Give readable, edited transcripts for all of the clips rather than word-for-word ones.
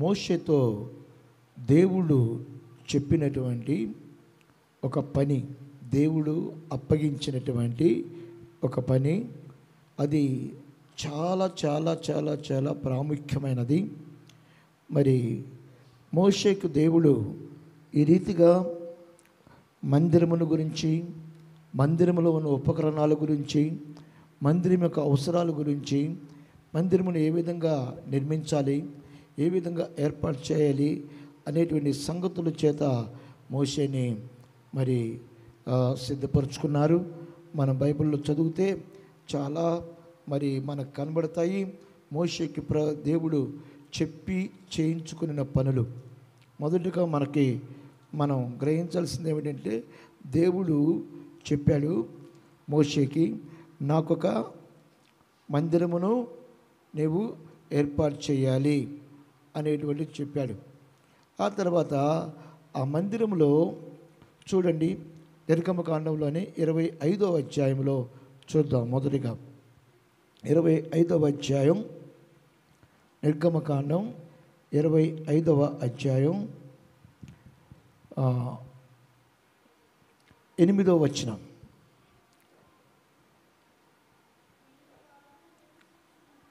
మోషేతో దేవుడు చెప్పినటువంటి ఒక పని, దేవుడు అప్పగించినటువంటి ఒక పని, అది చాలా చాలా చాలా చాలా ప్రాముఖ్యమైనది. మరి మోషేకు దేవుడు ఈ రీతిగా మందిరమును గురించి, మందిరములో ఉన్న ఉపకరణాల గురించి, మందిరం యొక్క అవసరాల గురించి, మందిరమును ఏ విధంగా నిర్మించాలి, ఏ విధంగా ఏర్పాటు చేయాలి అనేటువంటి సంగతుల చేత మోషేని మరి సిద్ధపరుచుకున్నారు. మన బైబిల్లో చదివితే చాలా మరి మనకు కనబడతాయి. మోషేకి దేవుడు చెప్పి చేయించుకున్న పనులు. మొదటిగా మనం గ్రహించాల్సింది ఏమిటంటే, దేవుడు చెప్పాడు మోషేకి, నాకొక మందిరమును నీవు ఏర్పాటు చేయాలి అనేటువంటిది చెప్పాడు. ఆ తర్వాత ఆ మందిరంలో చూడండి, నిర్గమకాండంలోని 25వ అధ్యాయంలో చూద్దాం. మొదటిగా 25వ అధ్యాయం, నిర్గమకాండం 25వ అధ్యాయం 8వ వచనం.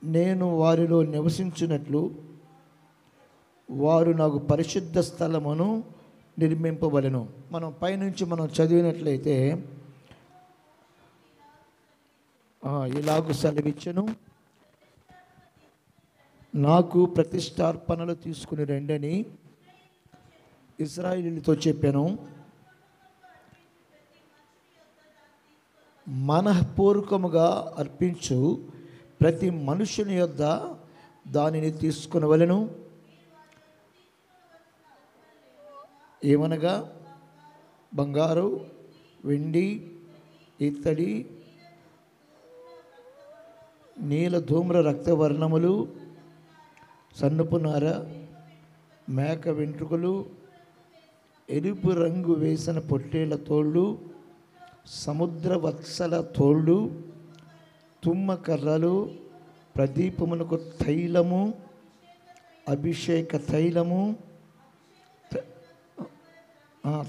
నేను వారిలో నివసించినట్లు వారు నాకు పరిశుద్ధ స్థలమును నిర్మింపవలెను. మనం పైనుంచి చదివినట్లయితే ఇలాగూ సెలవిచ్చెను, నాకు ప్రతిష్టార్పణలు తీసుకుని రండని ఇశ్రాయేలీయులతో చెప్పాను. మనఃపూర్వకముగా అర్పించు ప్రతి మనుషుని యొద్ద దానిని తీసుకునవలెను. ఏమనగా బంగారు, వెండి, ఇత్తడి, నీల ధూమ్ర రక్తవర్ణములు, సన్నపు నార, మేక వెంట్రుకలు, ఎరుపు రంగు వేసిన పొట్టేళ్ల తోళ్ళు, సముద్ర వత్సల తోళ్ళు, తుమ్మ కర్రలు, ప్రదీపమునకు తైలము, అభిషేక తైలము,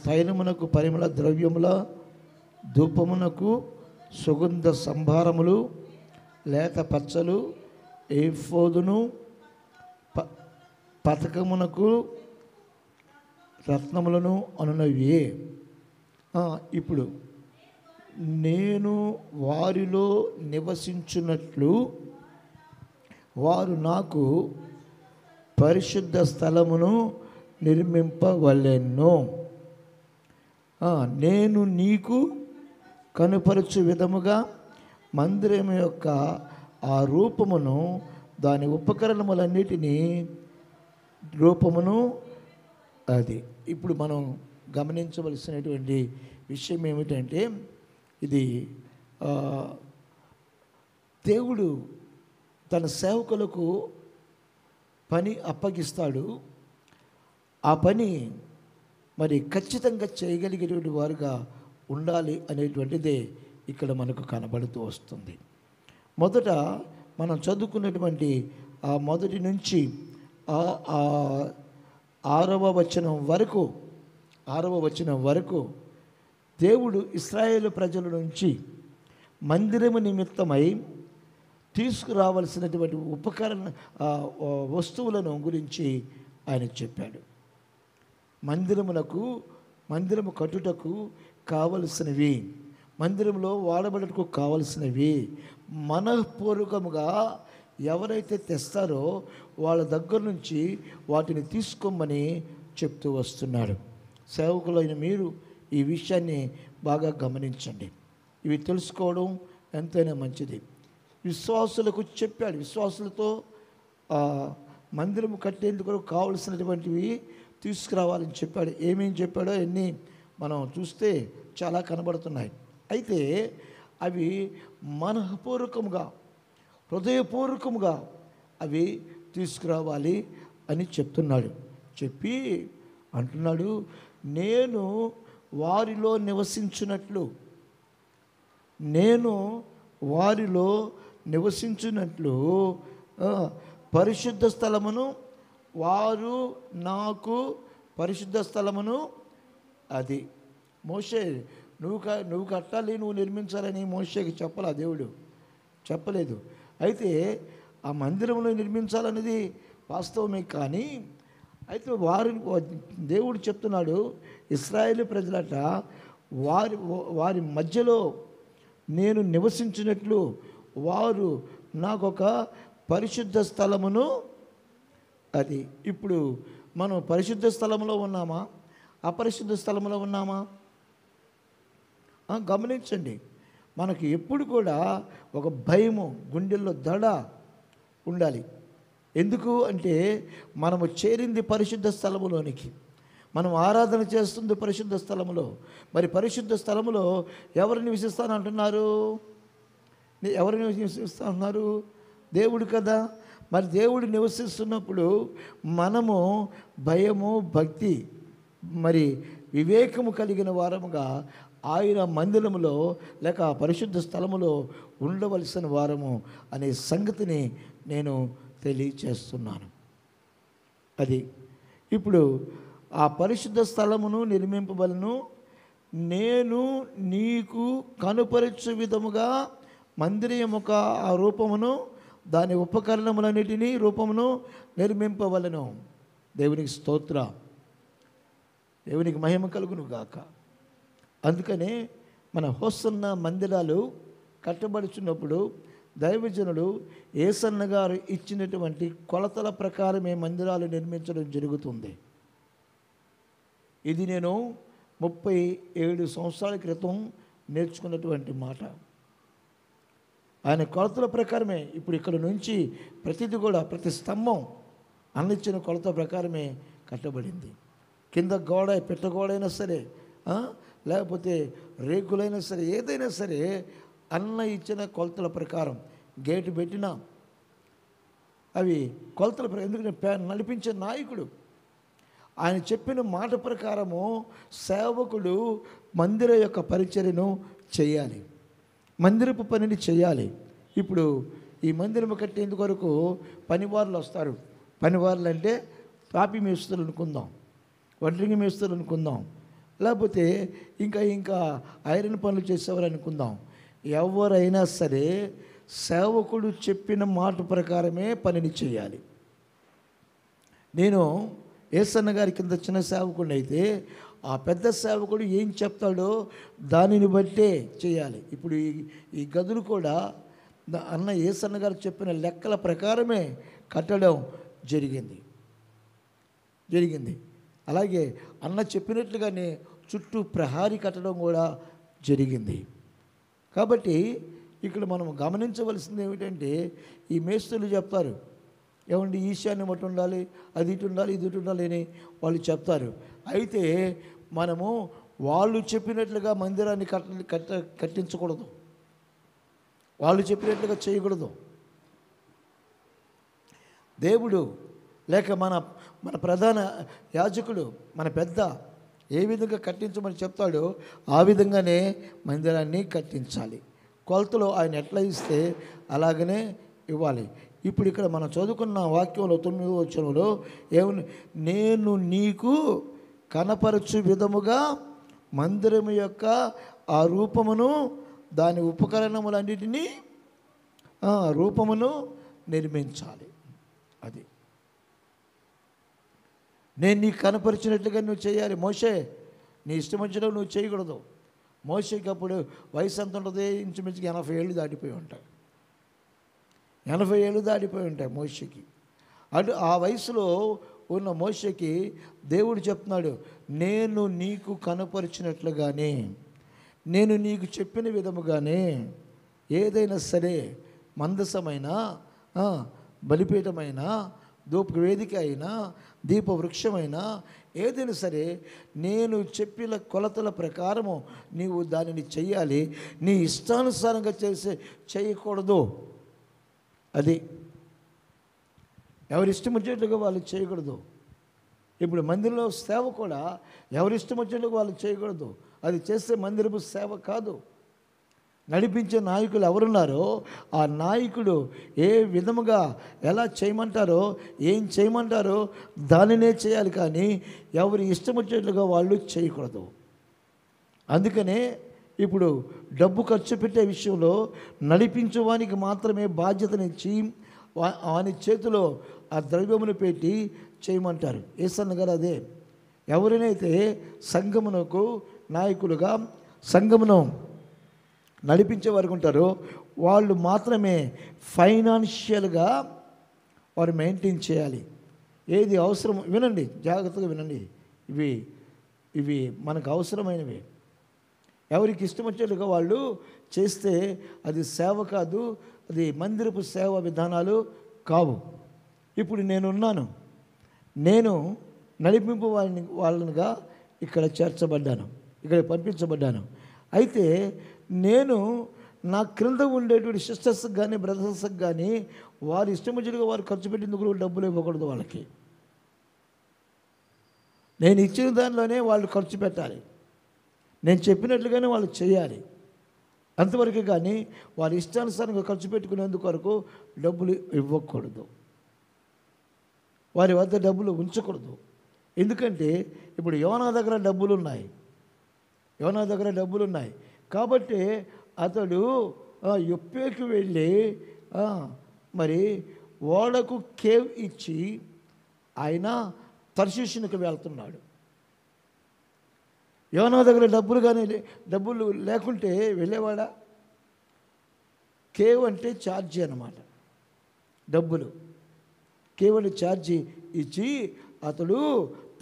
తైలమునకు పరిమళ ద్రవ్యముల, ధూపమునకు సుగంధ సంభారములు, లేత పచ్చలు, ఏఫోదును, పతకమునకు రత్నములను అనునవి. ఇప్పుడు నేను వారిలో నివసించున్నట్లు వారు నాకు పరిశుద్ధ స్థలమును నిర్మింపవలెను. నేను నీకు కనుపరచు విధముగా మందిరం యొక్క ఆ రూపమును, దాని ఉపకరణములన్నిటినీ రూపమును, అది ఇప్పుడు మనం గమనించవలసినటువంటి విషయం ఏమిటంటే, ఇది దేవుడు తన సేవకులకు పని అప్పగిస్తాడు. ఆ పని మరి ఖచ్చితంగా చేయగలిగేటువంటి వారుగా ఉండాలి అనేటువంటిదే ఇక్కడ మనకు కనబడుతూ వస్తుంది. మొదట మనం చదువుకున్నటువంటి ఆ మొదటి నుంచి 6వ వచనం వరకు దేవుడు ఇశ్రాయేలు ప్రజల నుంచి మందిరము నిమిత్తమై తీసుకురావాల్సినటువంటి వస్తువులను గురించి ఆయన చెప్పాడు. మందిరము కట్టుటకు కావలసినవి, మందిరంలో వాడబడటకు కావలసినవి మనఃపూర్వకముగా ఎవరైతే తెస్తారో వాళ్ళ దగ్గర నుంచి వాటిని తీసుకోమని చెప్తూ వస్తున్నాడు. సేవకులైన మీరు ఈ విషయాన్ని బాగా గమనించండి. ఇవి తెలుసుకోవడం ఎంతైనా మంచిది. విశ్వాసులకు చెప్పాడు, విశ్వాసులతో మందిరం కట్టేందుకు కావలసినటువంటివి తీసుకురావాలని చెప్పాడు. ఏమేం చెప్పాడో అన్నీ మనం చూస్తే చాలా కనబడుతున్నాయి. అయితే అవి మనఃపూర్వకముగా, హృదయపూర్వకముగా అవి తీసుకురావాలి అని చెప్తున్నాడు. చెప్పి అంటున్నాడు, నేను వారిలో నివసించున్నట్లు పరిశుద్ధ స్థలమును వారు నాకు పరిశుద్ధ స్థలమును, అది మోషే నువ్వు కట్టాలి, నువ్వు నిర్మించాలని మోషేకి చెప్పలా దేవుడు, చెప్పలేదు. అయితే ఆ మందిరంలో నిర్మించాలనేది వాస్తవమే. కానీ అయితే దేవుడు చెప్తున్నాడు, ఇశ్రాయేలు ప్రజలట వారి మధ్యలో నేను నివసించినట్లు వారు నాకొక పరిశుద్ధ స్థలమును, అది. ఇప్పుడు మనం పరిశుద్ధ స్థలంలో ఉన్నామా, అపరిశుద్ధ స్థలంలో ఉన్నామా? గమనించండి. మనకి ఎప్పుడు కూడా ఒక భయము, గుండెల్లో దడ ఉండాలి. ఎందుకు అంటే మనము చేరింది పరిశుద్ధ స్థలములోనికి, మనం ఆరాధన చేస్తుంది పరిశుద్ధ స్థలములో. మరి పరిశుద్ధ స్థలములో ఎవరు నివసిస్తానంటున్నారు? ఎవరు నివసిస్తున్నారు? దేవుడు కదా. మరి దేవుడు నివసిస్తున్నప్పుడు మనము భయము, భక్తి, మరి వివేకము కలిగిన వారముగా ఆయన మందిరములో లేక పరిశుద్ధ స్థలములో ఉండవలసిన వారము అనే సంగతిని నేను తెలియచేస్తున్నాను. అది ఇప్పుడు ఆ పరిశుద్ధ స్థలమును నిర్మింపబలను, నేను నీకు కనుపరచు విధముగా మందిరం యొక్క ఆ రూపమును, దాని ఉపకరణములన్నిటినీ రూపమును నిర్మింపవలను. దేవునికి స్తోత్ర, దేవునికి మహిమ కలుగును గాక. అందుకనే మన హోసన్న మందిరాలు కట్టబడుచున్నప్పుడు దైవజనుడు యేసన్న గారు ఇచ్చినటువంటి కొలతల ప్రకారమే మందిరాలు నిర్మించడం జరుగుతుంది. ఇది నేను 37 సంవత్సరాల క్రితం నేర్చుకున్నటువంటి మాట. ఆయన కొలతల ప్రకారమే ఇప్పుడు ఇక్కడ నుంచి ప్రతిది కూడా, ప్రతి స్తంభం అన్నిచ్చిన కొలత ప్రకారమే కట్టబడింది. కింద గోడ, పెట్టగోడైనా సరే, లేకపోతే రేకులైనా సరే, ఏదైనా సరే అన్న ఇచ్చిన కొలతల ప్రకారం. గేటు పెట్టినా అవి కొలతల ప్రకారం. ఎందుకంటే నడిపించే నాయకుడు ఆయన చెప్పిన మాట ప్రకారము సేవకుడు మందిర యొక్క పరిచర్యను చేయాలి, మందిరపు పనిని చేయాలి. ఇప్పుడు ఈ మందిరము కట్టేందుకు వరకు పనివారులు వస్తారు. పనివారులు అంటే తాపి మేస్తులు అనుకుందాం, వడ్రింగి మేస్తులు అనుకుందాం, లేకపోతే ఇంకా ఐరన్ పనులు చేసేవారు అనుకుందాం. ఎవరైనా సరే సేవకుడు చెప్పిన మాట ప్రకారమే పనిని చేయాలి. నేను యేసన్న గారి కింద చిన్న సేవకుడు అయితే ఆ పెద్ద సేవకుడు ఏం చెప్తాడో దానిని బట్టే చేయాలి. ఇప్పుడు ఈ గదులు కూడా అన్న యేసన్న గారు చెప్పిన లెక్కల ప్రకారమే కట్టడం జరిగింది. అలాగే అన్న చెప్పినట్లుగానే చుట్టూ ప్రహారీ కట్టడం కూడా జరిగింది. కాబట్టి ఇక్కడ మనం గమనించవలసింది ఏమిటంటే, ఈ మేస్తులు చెప్తారు, ఏమండి ఈశాన్యం ఒకటి ఉండాలి, అది ఇటు ఉండాలి, ఇది ఇటు ఉండాలి అని వాళ్ళు చెప్తారు. అయితే మనము వాళ్ళు చెప్పినట్లుగా మందిరాన్ని కట్టించకూడదు, వాళ్ళు చెప్పినట్లుగా చేయకూడదు. దేవుడు లేక మన ప్రధాన యాజకుడు, మన పెద్ద ఏ విధంగా కట్టించమని చెప్తాడో ఆ విధంగానే మందిరాన్ని కట్టించాలి. కొలతలో ఆయన ఎట్లా ఇస్తే అలాగనే ఇవ్వాలి. ఇప్పుడు ఇక్కడ మనం చదువుకున్న వాక్యంలో 9వ వచనంలో ఏమని, నేను నీకు కనపరచు విధముగా మందిరము యొక్క ఆ రూపమును, దాని ఉపకరణములన్నిటినీ రూపమును నిర్మించాలి. అది నేను నీకు కనపరిచినట్లుగా నువ్వు చేయాలి. మోషే నీ ఇష్టం వచ్చినట్టు నువ్వు చేయకూడదు. మోషేకి అప్పుడు వయసు ఎంత ఉంటుంది? ఇంచుమించుగా 80 ఏళ్ళు దాటిపోయి ఉంటాయి. 80 ఏళ్ళు దాటిపోయి ఉంటాయి మోషేకి. అటు ఆ వయసులో ఉన్న మోషేకి దేవుడు చెప్తున్నాడు, నేను నీకు కనపరిచినట్లుగానే, నేను నీకు చెప్పిన విధముగానే ఏదైనా సరే, మందసమైనా, బలిపీఠమైనా, ధూప వేదిక అయినా, దీపవృక్షమైనా ఏదైనా సరే నేను చెప్పిన కొలతల ప్రకారము నీవు దానిని చెయ్యాలి. నీ ఇష్టానుసారంగా చేయకూడదు. అది ఎవరి ఇష్టం వచ్చేట్టుగా వాళ్ళు చేయకూడదు. ఇప్పుడు మందిరంలో సేవ కూడా ఎవరి ఇష్టం వచ్చేట్టుగా వాళ్ళు చేయకూడదు. అది చేస్తే మందిరపు సేవ కాదు. నడిపించే నాయకులు ఎవరున్నారో ఆ నాయకుడు ఏ విధముగా ఎలా చేయమంటారో ఏం చేయమంటారో దానినే చేయాలి, కానీ ఎవరు ఇష్టం వచ్చేట్లుగా వాళ్ళు చేయకూడదు. అందుకనే ఇప్పుడు డబ్బు ఖర్చు పెట్టే విషయంలో నడిపించేవానికి మాత్రమే బాధ్యతనిచ్చి వాని చేతిలో ఆ ద్రవ్యమును పెట్టి చేయమంటారు. యేసన్న గారు అదే, ఎవరినైతే సంఘమునకు నాయకులుగా సంఘమును నడిపించే వారికి ఉంటారో వాళ్ళు మాత్రమే ఫైనాన్షియల్గా వారు మెయింటైన్ చేయాలి. ఏది అవసరం వినండి, జాగ్రత్తగా వినండి, ఇవి మనకు అవసరమైనవి. ఎవరికి ఇష్టం వచ్చేట్టుగా వాళ్ళు చేస్తే అది సేవ కాదు, అది మందిరపు సేవ విధానాలు కావు. ఇప్పుడు నేను నడిపింపు వాళ్ళనిగా ఇక్కడ చేర్చబడ్డాను, ఇక్కడ పంపించబడ్డాను. అయితే నేను నా క్రింద ఉండేటువంటి సిస్టర్స్కి కానీ బ్రదర్స్కి కానీ వారు ఇష్టం వచ్చినట్టుగా వారు ఖర్చు పెట్టేందుకు డబ్బులు ఇవ్వకూడదు. వాళ్ళకి నేను ఇచ్చిన దానిలోనే వాళ్ళు ఖర్చు పెట్టాలి, నేను చెప్పినట్లుగానే వాళ్ళు చేయాలి. అంతవరకు కానీ వారి ఇష్టానుసారంగా ఖర్చు పెట్టుకునేందుకు వరకు డబ్బులు ఇవ్వకూడదు, వారి వద్ద డబ్బులు ఉంచకూడదు. ఎందుకంటే ఇప్పుడు యోనా దగ్గర డబ్బులు ఉన్నాయి కాబట్టి అతడు యొప్పేకి వెళ్ళి మరి ఓడకు కేవ్ ఇచ్చి ఆయన తర్షీషునికి వెళ్తున్నాడు. యోనా దగ్గర డబ్బులు లేకుంటే వెళ్ళేవాడా? కేవ్ అంటే ఛార్జీ అన్నమాట, డబ్బులు. కేవ్ అంటే ఛార్జీ ఇచ్చి అతడు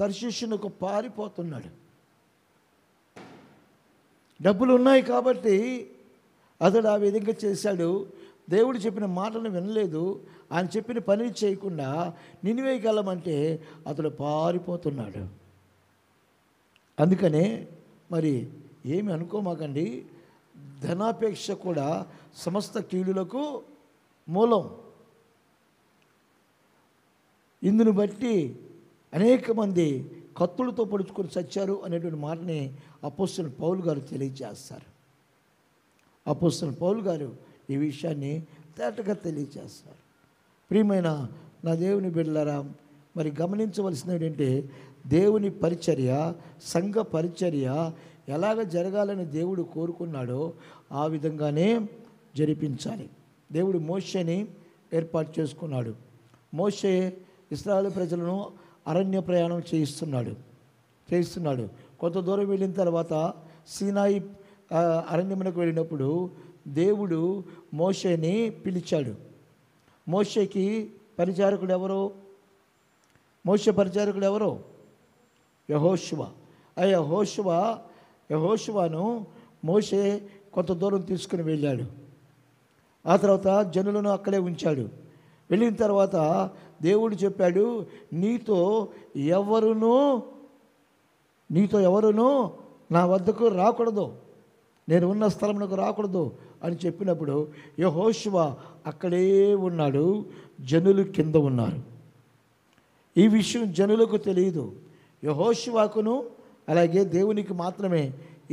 తర్షీషునకు పారిపోతున్నాడు. డబ్బులు ఉన్నాయి కాబట్టి అతడు ఆ విధంగా చేశాడు. దేవుడు చెప్పిన మాటలను వినలేదు, ఆయన చెప్పిన పని చేయకుండా నినివేకి వెళ్ళమంటే అతడు పారిపోతున్నాడు. అందుకనే మరి ఏమి అనుకోమాకండి, ధనాపేక్ష కూడా సమస్త కీడులకు మూలం. ఇందును బట్టి అనేక మంది కత్తులతో పొడుచుకొని చచ్చారు అనేటువంటి మాటని అపోస్తలుడు పౌలు గారు తెలియజేస్తారు. అపోస్తలుడు పౌలు గారు ఈ విషయాన్ని తేటగా తెలియజేస్తారు. ప్రియమైన నా దేవుని బిడ్డలారా, మరి గమనించవలసినది ఏంటంటే దేవుని పరిచర్య, సంఘ పరిచర్య ఎలాగ జరగాలని దేవుడు కోరుకున్నాడో ఆ విధంగానే జరిపించాలి. దేవుడు మోషేని ఏర్పాటు చేసుకున్నాడు. మోషే ఇశ్రాయేలు ప్రజలను అరణ్య ప్రయాణం చేయిస్తున్నాడు. కొంత దూరం వెళ్ళిన తర్వాత సీనాయి అరణ్యమునకు వెళ్ళినప్పుడు దేవుడు మోషేని పిలిచాడు. మోషేకి పరిచారకుడు ఎవరు? మోషే పరిచారకుడు ఎవరు? యెహోషువ. ఆ యెహోషువను మోషే కొంత దూరం తీసుకుని వెళ్ళాడు. ఆ తర్వాత జనులను అక్కడే ఉంచాడు. వెళ్ళిన తర్వాత దేవుడు చెప్పాడు, నీతో ఎవరునూ నా వద్దకు రాకూడదు, నేను ఉన్న స్థలమునకు రాకూడదు అని చెప్పినప్పుడు యెహోషువ అక్కడే ఉన్నాడు, జనులు కింద ఉన్నారు. ఈ విషయం జనులకు తెలియదు, యెహోషువకును అలాగే దేవునికి మాత్రమే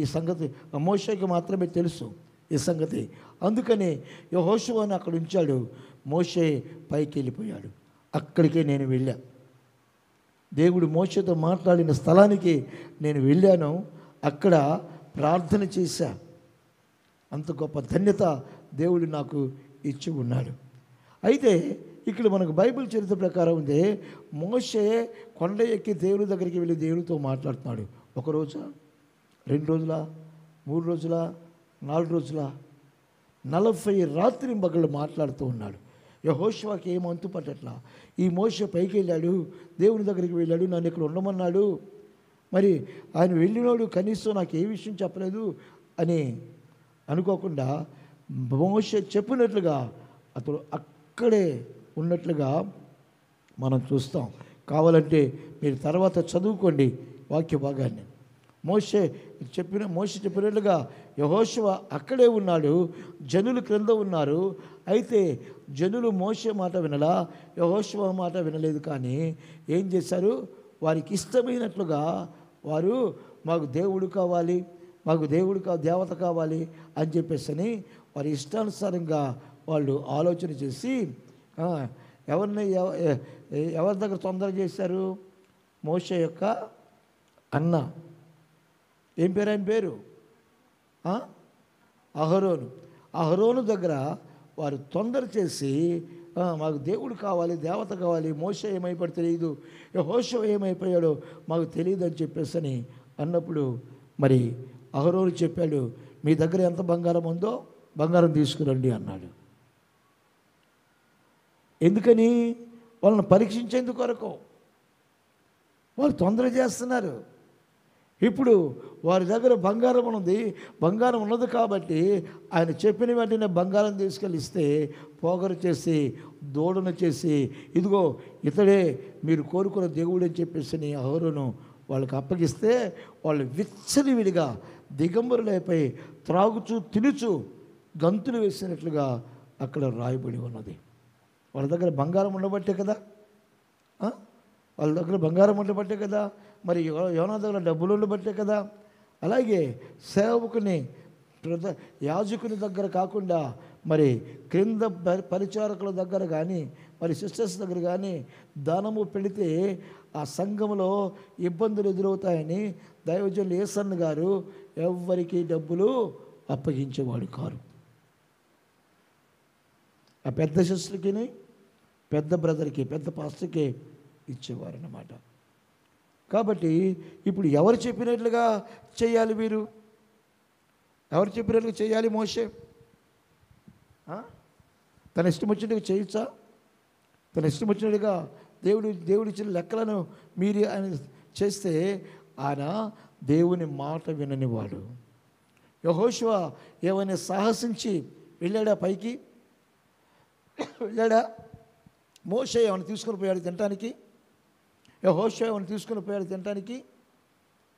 ఈ సంగతి, మోషేకి మాత్రమే తెలుసు ఈ సంగతి. అందుకని యెహోషువను అక్కడ ఉంచాడు. మోషే పైకి వెళ్ళిపోయాడు. అక్కడికే నేను వెళ్ళా, దేవుడు మోషేతో మాట్లాడిన స్థలానికి నేను వెళ్ళాను, అక్కడ ప్రార్థన చేశా. అంత గొప్ప ధన్యత దేవుడు నాకు ఇచ్చి ఉన్నాడు. అయితే ఇక్కడ మనకు బైబిల్ చరిత్ర ప్రకారం ఉంది, మోషే కొండ ఎక్కి దేవుని దగ్గరికి వెళ్ళి దేవునితో మాట్లాడుతున్నాడు. 1 రోజా, 2 రోజులా, 3 రోజులా, 4 రోజులా, 40 రాత్రింబగళ్ళు మాట్లాడుతూ ఉన్నాడు. యెహోషువకి ఏం అంతు పట్టట్లా. ఈ మోషే పైకి వెళ్ళాడు, దేవుని దగ్గరికి వెళ్ళాడు, నన్ను ఇక్కడ ఉండమన్నాడు, మరి ఆయన వెళ్ళినోడు కనీసం నాకు ఏ విషయం చెప్పలేదు అని అనుకోకుండా మోషే చెప్పినట్లుగా అతడు అక్కడే ఉన్నట్లుగా మనం చూస్తాం. కావాలంటే మీరు తర్వాత చదువుకోండి వాక్య భాగాన్ని. మోషే చెప్పినట్లుగా యెహోషువ అక్కడే ఉన్నాడు, జనులు క్రింద ఉన్నారు. అయితే జనులు మోషే మాట వినలా, యెహోషువ మాట వినలేదు. కానీ ఏం చేశారు? వారికి ఇష్టమైనట్లుగా వారు మాకు దేవుడు కావాలి, మాకు దేవుడు దేవత కావాలి అని చెప్పేసి వారి ఇష్టానుసారంగా వాళ్ళు ఆలోచన చేసి ఎవరి దగ్గర తొందర చేశారు? మోషే యొక్క అన్న, ఏం పేరు ఆయన పేరు? అహరోను. అహరోను దగ్గర వారు తొందర చేసి మాకు దేవుడు కావాలి, దేవత కావాలి, మోషే ఏమైపోయాడో తెలియదు, యెహోషువ ఏమైపోయాడో మాకు తెలియదు అని చెప్పేసి అన్నప్పుడు మరి అహరోను చెప్పాడు, మీ దగ్గర ఎంత బంగారం ఉందో బంగారం తీసుకురండి అన్నాడు. ఎందుకని? వాళ్ళని పరీక్షించేందుకు కొరకు. వాళ్ళు తొందర చేస్తున్నారు. ఇప్పుడు వారి దగ్గర బంగారం ఉన్నది కాబట్టి ఆయన చెప్పిన వెంటనే బంగారం తీసుకెళ్ళిస్తే పోగరు చేసి దూడను చేసి, ఇదిగో ఇతడే మీరు కోరుకున్న దేవుడు అని చెప్పేసి అహరోను వాళ్ళకి అప్పగిస్తే వాళ్ళు విచ్చలవిడిగా దిగంబరులైపోయి త్రాగుచూ తినుచు గంతులు వేసినట్లుగా అక్కడ రాయబడి ఉన్నది. వాళ్ళ దగ్గర బంగారం ఉండబట్టే కదా, వాళ్ళ దగ్గర బంగారం ఉండబట్టే కదా, మరి యోనా దగ్గర డబ్బులు ఉండబట్టే కదా. అలాగే సేవకుని యాజకుని దగ్గర కాకుండా మరి క్రింద పరిచారకుల దగ్గర కానీ మరి సిస్టర్స్ దగ్గర కానీ దానము పెడితే ఆ సంఘంలో ఇబ్బందులు ఎదురవుతాయని దైవజనులు యేసన్న గారు ఎవ్వరికీ డబ్బులు అప్పగించేవాడు కారు. ఆ పెద్ద సిస్టర్కి, పెద్ద బ్రదర్కి, పెద్ద పాస్టర్కి ఇచ్చేవారు అన్నమాట. కాబట్టి ఇప్పుడు ఎవరు చెప్పినట్లుగా చేయాలి? వీరు ఎవరు చెప్పినట్లుగా చేయాలి? మోషే తన ఇష్టం వచ్చినట్టుగా చేయొచ్చా? తన ఇష్టం వచ్చినట్టుగా దేవుడు ఇచ్చిన లెక్కలను మీరు ఆయన చేస్తే ఆయన దేవుని మాట విననివాడు. యెహోషువ ఏమైనా సాహసించి వెళ్ళాడా పైకి? వెళ్ళాడా? మోషే ఏమైనా తీసుకొని పోయాడు తినటానికి? యెహోషువ ఏమైనా తీసుకొని పోయాడు తినటానికి?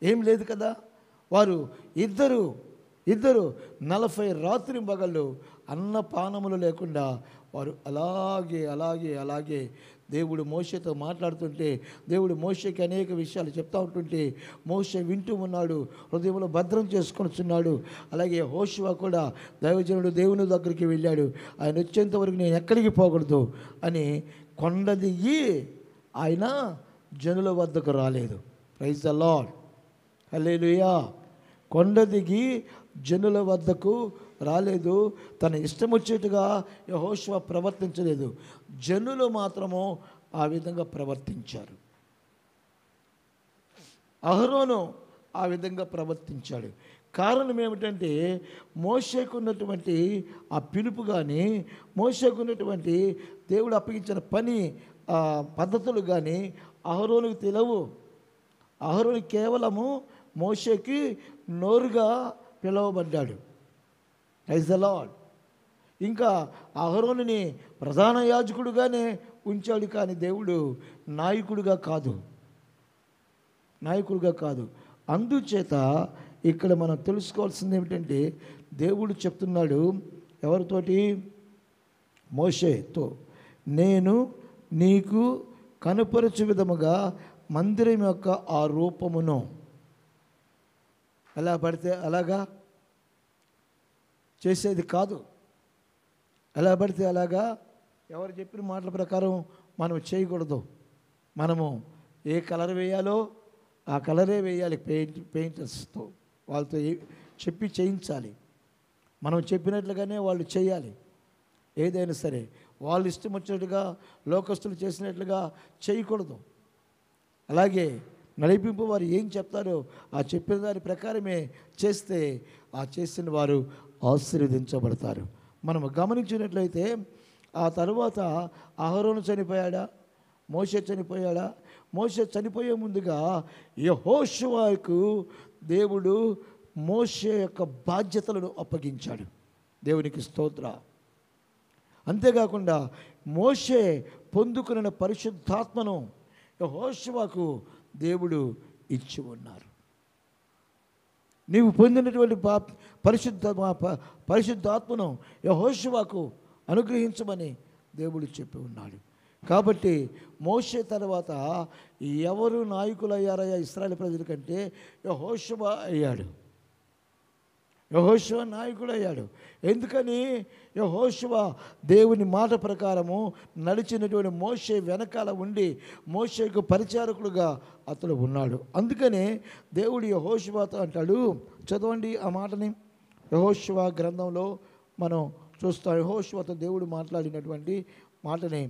ఏం లేదు కదా. వారు ఇద్దరు 40 రాత్రి పగళ్ళు అన్నపానములు లేకుండా వారు అలాగే దేవుడు మోషేతో మాట్లాడుతుంటే, దేవుడు మోషేకి అనేక విషయాలు చెప్తా ఉంటుంటే మోషే వింటూ ఉన్నాడు, హృదయంలో భద్రం చేసుకొనిచున్నాడు. అలాగే యెహోషువ కూడా దైవజనుడు దేవుని దగ్గరికి వెళ్ళాడు. ఆయన వచ్చేంత వరకు నేను ఎక్కడికి పోకూడదు అని కొండ దిగి ఆయన జనుల వద్దకు రాలేదు. ప్రైజ్ ద లార్డ్, హల్లెలూయా. కొండ దిగి జనుల వద్దకు రాలేదు. తన ఇష్టం వచ్చేట్టుగా యెహోషువ ప్రవర్తించలేదు. జనులు మాత్రము ఆ విధంగా ప్రవర్తించారు. అహరోను ఆ విధంగా ప్రవర్తించాడు. కారణం ఏమిటంటే మోషేకున్నటువంటి ఆ పిలుపు కానీ, మోషేకున్నటువంటి దేవుడు అప్పగించిన పని పద్ధతులు కానీ అహరోనుకు తెలియవు. అహరోను కేవలము మోషేకి నోరుగా పిలువబడ్డాడు. Praise the Lord. ఇంకా అహరోనుని ప్రధాన యాజకుడుగానే ఉంచాడు, కానీ దేవుడు నాయకుడిగా కాదు. అందుచేత ఇక్కడ మనం తెలుసుకోవాల్సింది ఏమిటంటే దేవుడు చెప్తున్నాడు ఎవరితోటి? మోషేతో, నేను నీకు కనుపరచు విధముగా మందిరం యొక్క ఆ రూపమును ఎలా పడితే అలాగా చేసేది కాదు. ఎలా పడితే అలాగా ఎవరు చెప్పిన మాటల ప్రకారం మనం చేయకూడదు. మనము ఏ కలర్ వేయాలో ఆ కలరే వేయాలి. పెయింటర్స్తో వాళ్ళతో చెప్పి చేయించాలి. మనం చెప్పినట్లుగానే వాళ్ళు చేయాలి. ఏదైనా సరే వాళ్ళు ఇష్టం వచ్చినట్టుగా లోకస్తులు చేసినట్లుగా చేయకూడదు. అలాగే నడిపింపు వారు ఏం చెప్తారో ఆ చెప్పిన దాని ప్రకారమే చేస్తే ఆ చేసిన వారు ఆశీర్వదించబడతారు. మనం గమనించినట్లయితే ఆ తరువాత అహరోను చనిపోయాడా? మోషే చనిపోయాడా? మోషే చనిపోయే ముందుగా యెహోషువకు దేవుడు మోషే యొక్క బాధ్యతలను అప్పగించాడు. దేవునికి స్తోత్ర. అంతేకాకుండా మోషే పొందుకున్న పరిశుద్ధాత్మను యెహోషువకు దేవుడు ఇచ్చి ఉన్నారు. నీవు పొందినటువంటి పరిశుద్ధాత్మను యెహోషువకు అనుగ్రహించమని దేవుడు చెప్పి ఉన్నాడు. కాబట్టి మోషే తర్వాత ఎవరు నాయకులు అయ్యారయ్యా ఇశ్రాయేలు ప్రజల కంటే? యెహోషువ అయ్యాడు. యెహోషువ నాయకుడు అయ్యాడు. ఎందుకని? యెహోషువ దేవుని మాట ప్రకారము నడిచినటువంటి మోషే వెనకాల ఉండి మోషేకు పరిచారకుడుగా అతడు ఉన్నాడు. అందుకనే దేవుడు యెహోషువతో అంటాడు, చదవండి ఆ మాటని. యెహోషువ గ్రంథంలో మనం చూస్తాం. యెహోషువతో దేవుడు మాట్లాడినటువంటి మాటని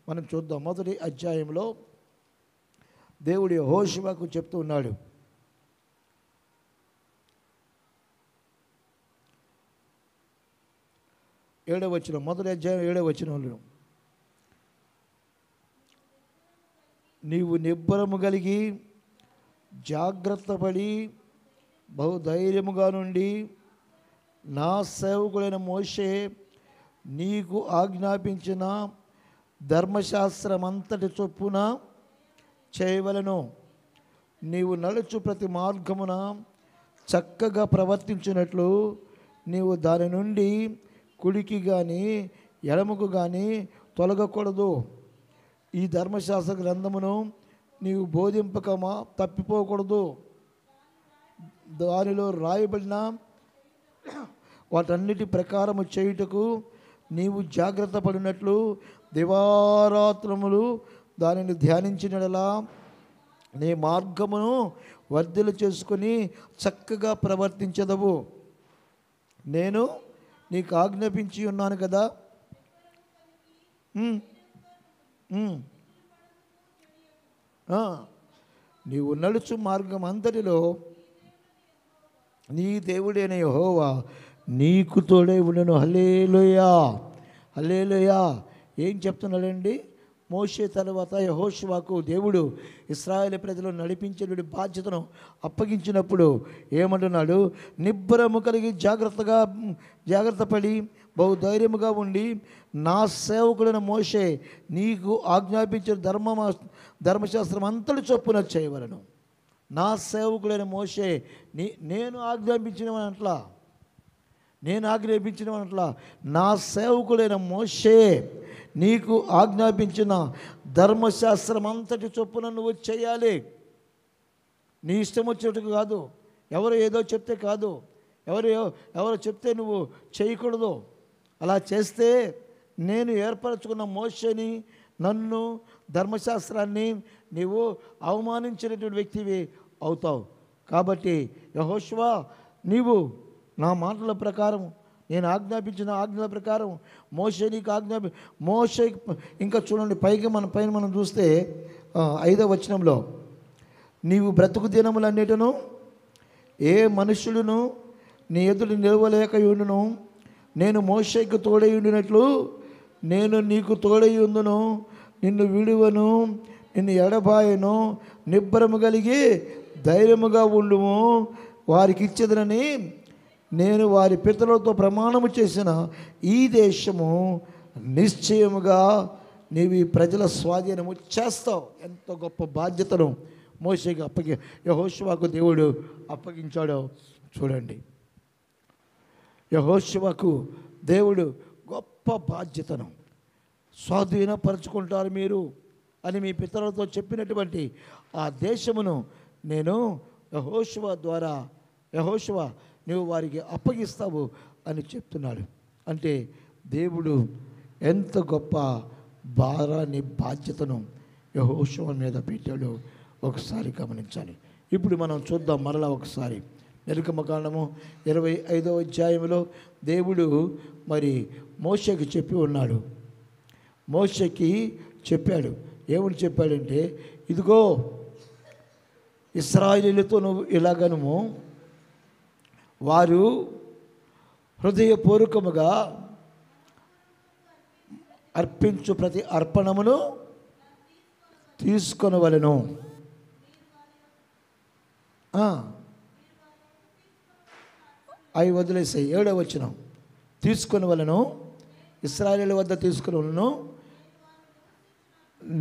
మనం చూద్దాం. మొదటి అధ్యాయంలో దేవుడు యెహోషువకు చెప్తూ ఉన్నాడు. 7వ వచనం, మొదటి అధ్యాయం 7వ వచనంలో, నీవు నిబ్బరము కలిగి జాగ్రత్త పడి బహుధైర్యముగా నుండి నా సేవకుడైన మోషే నీకు ఆజ్ఞాపించిన ధర్మశాస్త్రమంతటి చొప్పున చేయవలెను. నీవు నడుచు ప్రతి మార్గమున చక్కగా ప్రవర్తించినట్లు నీవు దాని నుండి కుడికి కానీ ఎడమకు కానీ తొలగకూడదు. ఈ ధర్మశాస్త్ర గ్రంథమును నీవు బోధింపకమా తప్పిపోకూడదు. దానిలో రాయబడిన వాటన్నిటి ప్రకారము చేయుటకు నీవు జాగ్రత్త పడినట్లు దివారాత్రములు దానిని ధ్యానించినలా నీ మార్గమును వర్ధిల్లు చేసుకొని చక్కగా ప్రవర్తించదవు. నేను నీకు ఆజ్ఞాపించి ఉన్నాను కదా. నీవు నడుచు మార్గం అంతటిలో నీ దేవుడైన యెహోవా నీకు తోడై ఉండెను. హల్లెలూయా, హల్లెలూయా. ఏం చెప్తున్నాడండి? మోషే తర్వాత యెహోషువకు దేవుడు ఇశ్రాయేలు ప్రజలను నడిపించే బాధ్యతను అప్పగించినప్పుడు ఏమంటున్నాడు? నిబ్బరము కలిగి జాగ్రత్త పడి బహుధైర్యముగా ఉండి నా సేవకుడైన మోషే నీకు ఆజ్ఞాపించిన ధర్మశాస్త్రం అంతటి చొప్పున చేయవలను. నా సేవకుడైన మోషే నేను ఆజ్ఞాపించినవనట్లా, నా సేవకుడైన మోషే నీకు ఆజ్ఞాపించిన ధర్మశాస్త్రం అంతటి చొప్పున నువ్వు చేయాలి. నీ ఇష్టం వచ్చేటకు కాదు, ఎవరు ఏదో చెప్తే కాదు, ఎవరు చెప్తే నువ్వు చేయకూడదు. అలా చేస్తే నేను ఏర్పరచుకున్న మోషేని, నన్ను, ధర్మశాస్త్రాన్ని నీవు అవమానించినటువంటి వ్యక్తివి అవుతావు. కాబట్టి యెహోషువ, నీవు నా మాటల ప్రకారం, నేను ఆజ్ఞాపించిన ఆజ్ఞల ప్రకారం మోషే నీకు మోషే ఇంకా చూడండి పైన మనం చూస్తే 5వ వచనంలో, నీవు బ్రతుకు దినములన్నిటిను ఏ మనుషుడును నీ ఎదుట నిలవలేక ఉండును. నేను మోషేకు తోడై ఉండినట్లు నేను నీకు తోడై ఉందును. నిన్ను విడువను, నిన్ను ఎడబాయను. నిబ్బరము కలిగి ధైర్యముగా ఉండుము. వారికి ఇచ్చేదనని నేను వారి పితరులతో ప్రమాణము చేసిన ఈ దేశము నిశ్చయముగా నీవు ఈ ప్రజల స్వాధీనము చేస్తావు. ఎంత గొప్ప బాధ్యతను మోషేకి యెహోషువకు దేవుడు అప్పగించాడో చూడండి. యెహోషువకు దేవుడు గొప్ప బాధ్యతను, స్వాధీనపరచుకుంటారు మీరు అని మీ పితరులతో చెప్పినటువంటి ఆ దేశమును నేను యెహోషువ నువ్వు వారికి అప్పగిస్తావు అని చెప్తున్నాడు. అంటే దేవుడు ఎంత గొప్ప భారాన్ని, బాధ్యతను యెహోషువ మీద పెట్టాడో ఒకసారి గమనించాలి. ఇప్పుడు మనం చూద్దాం మరలా ఒకసారి. నిర్గమకాండము 25వ అధ్యాయంలో దేవుడు మరి మోషేకి చెప్పి ఉన్నాడు. మోషేకి చెప్పాడు. ఏమని చెప్పాడంటే, ఇదిగో ఇశ్రాయేలీయులతో నువ్వు ఇలాగను వారు హృదయపూర్వకముగా అర్పించు ప్రతి అర్పణమును తీసుకొనవలెను. అవి వదిలేసాయి. 7వ వచనం, తీసుకొనవలెను, ఇశ్రాయేలీయుల వద్ద తీసుకొనవలెను.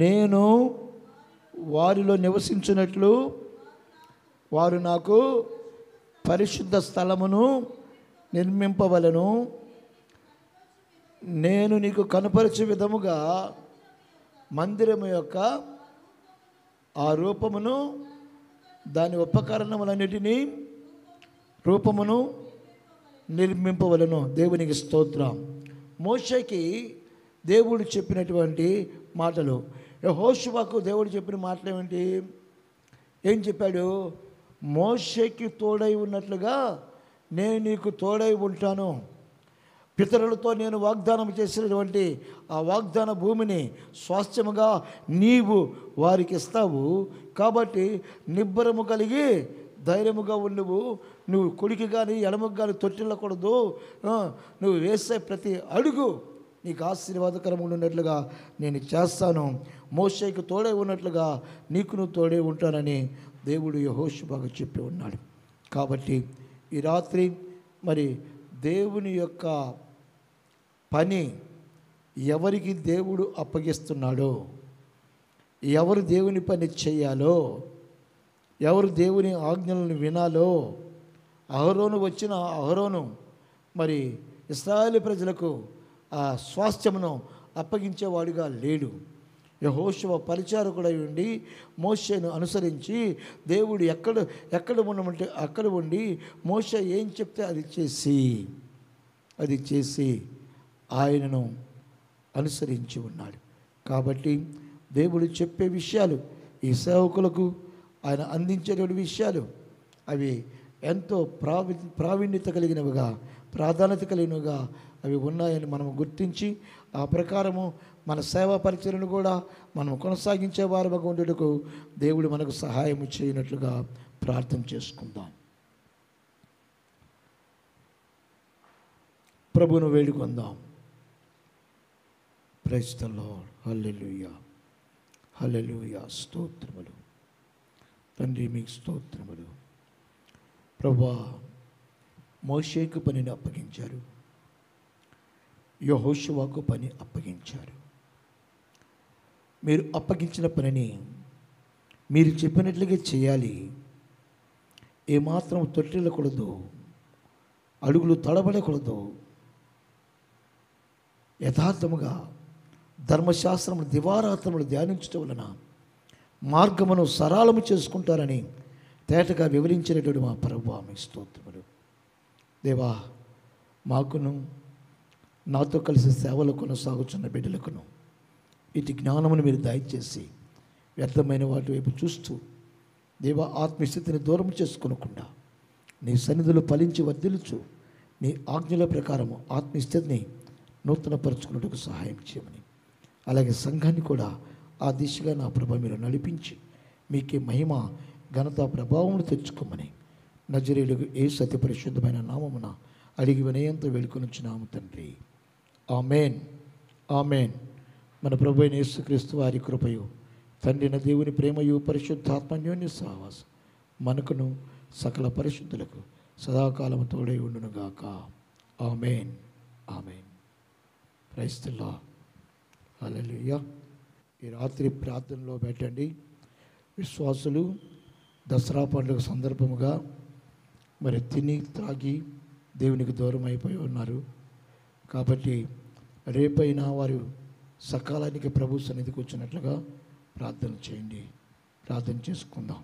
నేను వారిలో నివసించినట్లు వారు నాకు పరిశుద్ధ స్థలమును నిర్మింపవలెను. నేను నీకు కనపరిచే విధముగా మందిరము యొక్క ఆ రూపమును, దాని ఉపకరణములన్నిటినీ రూపమును నిర్మింపవలను. దేవునికి స్తోత్రం. మోషేకి దేవుడు చెప్పినటువంటి మాటలు, యెహోషువకు దేవుడు చెప్పిన మాటలు ఏమిటి? ఏం చెప్పాడు? మోషేకి తోడై ఉన్నట్లుగా నేను నీకు తోడై ఉంటాను. పితరులతో నేను వాగ్దానం చేసినటువంటి ఆ వాగ్దాన భూమిని స్వాస్థ్యముగా నీవు వారికి ఇస్తావు. కాబట్టి నిబ్బరము కలిగి ధైర్యముగా నువ్వు కుడికి కానీ ఎడమకు కానీ తొట్టిల్లకూడదు. నువ్వు వేసే ప్రతి అడుగు నీకు ఆశీర్వాదకరంగా ఉన్నట్లుగా నేను చేస్తాను. మోషేకి తోడై ఉన్నట్లుగా నువ్వు తోడే ఉంటానని దేవుడు యెహోషువకు చెప్పి ఉన్నాడు. కాబట్టి ఈ రాత్రి మరి దేవుని యొక్క పని ఎవరికి దేవుడు అప్పగిస్తున్నాడో, ఎవరు దేవుని పని చేయాలో, ఎవరు దేవుని ఆజ్ఞలను వినాలో, అహరోను మరి ఇశ్రాయేలు ప్రజలకు ఆ స్వాస్థ్యమును అప్పగించేవాడిగా లేడు. యెహోషువ పరిచారకుడై ఉండి మోషేను అనుసరించి దేవుడు ఎక్కడ ఉండమంటే అక్కడ ఉండి మోషే ఏం చెప్తే అది చేసి ఆయనను అనుసరించి ఉన్నాడు. కాబట్టి దేవుడు చెప్పే విషయాలు, ఈ సేవకులకు ఆయన అందించేటువంటి విషయాలు అవి ఎంతో ప్రావీణ్యత కలిగినవిగా, ప్రాధాన్యత కలిగినవిగా అవి ఉన్నాయని మనం గుర్తించి ఆ ప్రకారము మన సేవా పరిచయను కూడా మనం కొనసాగించే వారుగా ఉండేందుకు దేవుడు మనకు సహాయం చేయనట్లుగా ప్రార్థన చేసుకుందాం. ప్రభువును వేడుకొందాం. Praise the Lord. Hallelujah, hallelujah. స్తోత్రములు తండ్రి, మీకు స్తోత్రములు. ప్రభువా, మోషేకు పనిని అప్పగించారు, యెహోషువకు పని అప్పగించారు. మీరు అప్పగించిన పనిని మీరు చెప్పినట్లుగా చేయాలి. ఏమాత్రం తొట్టిల్లకూడదు, అడుగులు తడబడకూడదు. యథార్థముగా ధర్మశాస్త్రములు దివారాత్రములు ధ్యానించడం వలన మార్గమును సరళము చేసుకుంటారని తేటగా వివరించినటువంటి మా ప్రభువా, మీ స్తోత్రములు. దేవా, మాకును నాతో కలిసి సేవలు కొనసాగుతున్న బిడ్డలకును ఇటు జ్ఞానమును మీరు దయచేసి వ్యర్థమైన వాటి వైపు చూస్తూ దేవా ఆత్మస్థితిని దూరం చేసుకోనకుండా నీ సన్నిధిలో ఫలించి వర్ధిల్లుచు నీ ఆజ్ఞల ప్రకారము ఆత్మస్థితిని నూతనపరుచుకున్నట్టుకు సహాయం చేయమని, అలాగే సంఘాన్ని కూడా ఆ దిశగా నా ప్రభ మీరు నడిపించి మీకే మహిమ ఘనత ప్రభావమును తెచ్చుకోమని నజరేయులకు యేసు అతి పరిశుద్ధమైన నామమున అడిగి వినయంతో వేడుకొనుచున్నాము తండ్రి. ఆమేన్, ఆమేన్. మన ప్రభు అయిన యేసుక్రీస్తు వారి కృపయు, తండ్రిన దేవుని ప్రేమయు, పరిశుద్ధాత్మన్యోన్య సహవాసం మనకును సకల పరిశుద్ధులకు సదాకాలము తోడై ఉండునుగాక. Amen, amen. Praise the Lord. Hallelujah. ఈ రాత్రి ప్రార్థనలో పెట్టండి. విశ్వాసులు దసరా పండుగ సందర్భముగా మరి తిని త్రాగి దేవునికి దూరం అయిపోయి ఉన్నారు. కాబట్టి రేపైనా వారు సకాలానికి ప్రభు సన్నిధికి వచ్చినట్లుగా ప్రార్థన చేయండి. ప్రార్థన చేసుకుందాం.